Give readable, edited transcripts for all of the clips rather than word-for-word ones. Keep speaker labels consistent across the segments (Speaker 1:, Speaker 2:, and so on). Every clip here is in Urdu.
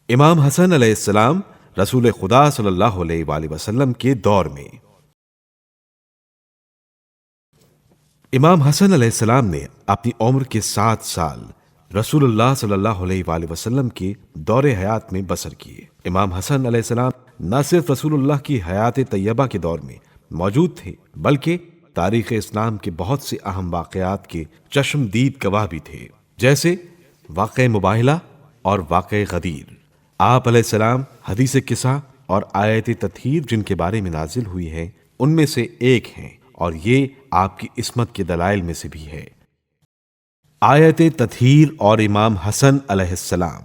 Speaker 1: امام حسن علیہ السلام رسول خدا صلی اللہ علیہ وآلہ وسلم کے دور میں۔ امام حسن علیہ السلام نے اپنی عمر کے 7 سال رسول اللہ صلی اللہ علیہ وآلہ وسلم کے دور حیات میں بسر کیے۔ امام حسن علیہ السلام نہ صرف رسول اللہ کی حیات طیبہ کے دور میں موجود تھے بلکہ تاریخ اسلام کے بہت سے اہم واقعات کے چشمدید گواہ بھی تھے، جیسے واقعہ مباہلہ اور واقعہ غدیر۔ آپ علیہ السلام حدیث قصہ اور آیت تطہیر جن کے بارے میں نازل ہوئی ہے ان میں سے ایک ہیں، اور یہ آپ کی عصمت کے دلائل میں سے بھی ہے۔ آیت تطہیر اور امام حسن علیہ السلام۔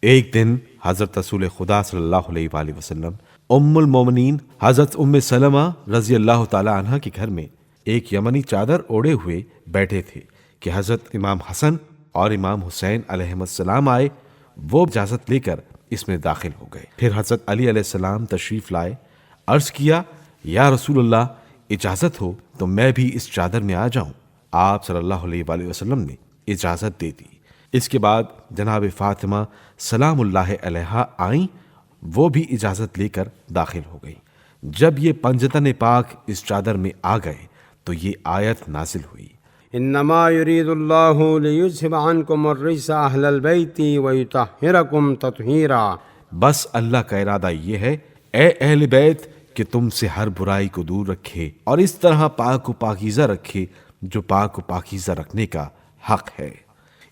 Speaker 1: ایک دن حضرت رسول خدا صلی اللہ علیہ وآلہ وسلم ام المومنین حضرت ام سلمہ رضی اللہ تعالی عنہ کے گھر میں ایک یمنی چادر اوڑھے ہوئے بیٹھے تھے کہ حضرت امام حسن اور امام حسین علیہ السلام آئے۔ وہ اجازت لے کر اس میں داخل ہو گئے۔ پھر حضرت علی علیہ السلام تشریف لائے۔ عرض کیا، یا رسول اللہ، اجازت ہو تو میں بھی اس چادر میں آ جاؤں۔ آپ صلی اللہ علیہ وآلہ وسلم نے اجازت دے دی۔ اس کے بعد جناب فاطمہ سلام اللہ علیہا آئیں، وہ بھی اجازت لے کر داخل ہو گئی۔ جب یہ پنجتن پاک اس چادر میں آ گئے تو یہ آیت نازل ہوئی،
Speaker 2: انما یرید اللہ لیذھب عنکم الرجس اہل البیت ویطہرکم تطہیرا۔
Speaker 1: بس اللہ کا ارادہ یہ ہے اے اہل بیت کہ تم سے ہر برائی کو دور رکھے اور اس طرح پاک و پاکیزہ رکھے جو پاک و پاکیزہ رکھنے کا حق ہے۔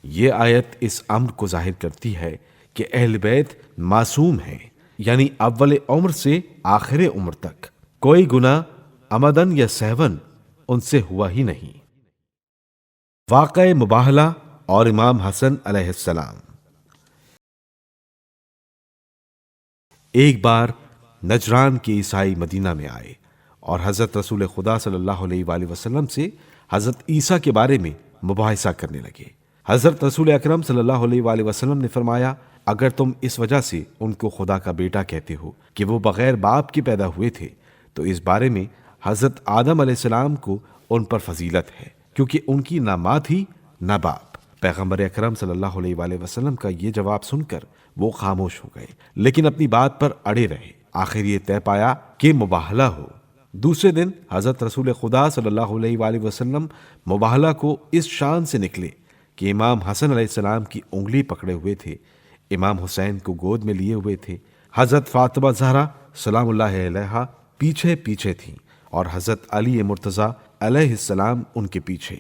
Speaker 1: یہ آیت اس امر کو ظاہر کرتی ہے کہ اہل بیت معصوم ہیں، یعنی اول عمر سے آخر عمر تک کوئی گناہ عمدن یا سہون ان سے ہوا ہی نہیں۔ واقعہ مباہلہ اور امام حسن علیہ السلام۔ ایک بار نجران کے عیسائی مدینہ میں آئے اور حضرت رسول خدا صلی اللہ علیہ وآلہ وسلم سے حضرت عیسیٰ کے بارے میں مباحثہ کرنے لگے۔ حضرت رسول اکرم صلی اللہ علیہ وآلہ وسلم نے فرمایا، اگر تم اس وجہ سے ان کو خدا کا بیٹا کہتے ہو کہ وہ بغیر باپ کے پیدا ہوئے تھے تو اس بارے میں حضرت آدم علیہ السلام کو ان پر فضیلت ہے، کیونکہ ان کی نہ ماں تھی نہ باپ۔ پیغمبر اکرم صلی اللہ علیہ وآلہ وسلم کا یہ جواب سن کر وہ خاموش ہو گئے، لیکن اپنی بات پر اڑے رہے۔ آخر یہ طے پایا کہ مباہلہ ہو۔ دوسرے دن حضرت رسول خدا صلی اللہ علیہ وآلہ وسلم مباہلہ کو اس شان سے نکلے کہ امام حسن علیہ السلام کی انگلی پکڑے ہوئے تھے، امام حسین کو گود میں لیے ہوئے تھے، حضرت فاطمہ زہرا سلام اللہ علیہا پیچھے پیچھے تھیں اور حضرت علی مرتضیٰ علیہ السلام ان کے پیچھے۔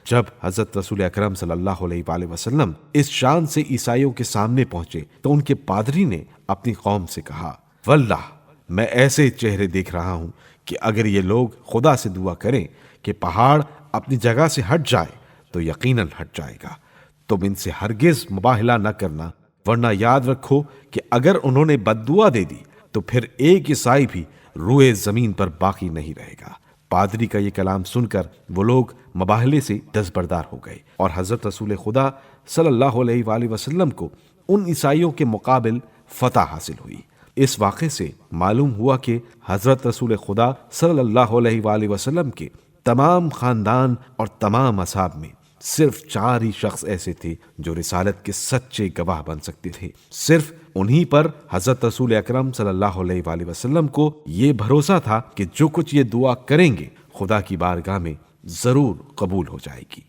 Speaker 1: جب حضرت رسول اکرم صلی اللہ علیہ وآلہ وسلم اس شان سے عیسائیوں کے سامنے پہنچے تو ان کے پادری نے اپنی قوم سے کہا، واللہ میں ایسے چہرے دیکھ رہا ہوں کہ اگر یہ لوگ خدا سے دعا کریں کہ پہاڑ اپنی جگہ سے ہٹ جائے تو یقیناً ہٹ جائے گا۔ تم ان سے ہرگز مباہلہ نہ کرنا، ورنہ یاد رکھو کہ اگر انہوں نے بد دعا دے دی تو پھر ایک عیسائی بھی روئے زمین پر باقی نہیں رہے گا۔ پادری کا یہ کلام سن کر وہ لوگ مباہلے سے دستبردار ہو گئے اور حضرت رسول خدا صلی اللہ علیہ وآلہ وسلم کو ان عیسائیوں کے مقابل فتح حاصل ہوئی۔ اس واقعے سے معلوم ہوا کہ حضرت رسول خدا صلی اللہ علیہ وآلہ وسلم کے تمام خاندان اور تمام اصحاب میں صرف 4 ہی شخص ایسے تھے جو رسالت کے سچے گواہ بن سکتے تھے۔ صرف انہی پر حضرت رسول اکرم صلی اللہ علیہ وآلہ وسلم کو یہ بھروسہ تھا کہ جو کچھ یہ دعا کریں گے خدا کی بارگاہ میں ضرور قبول ہو جائے گی۔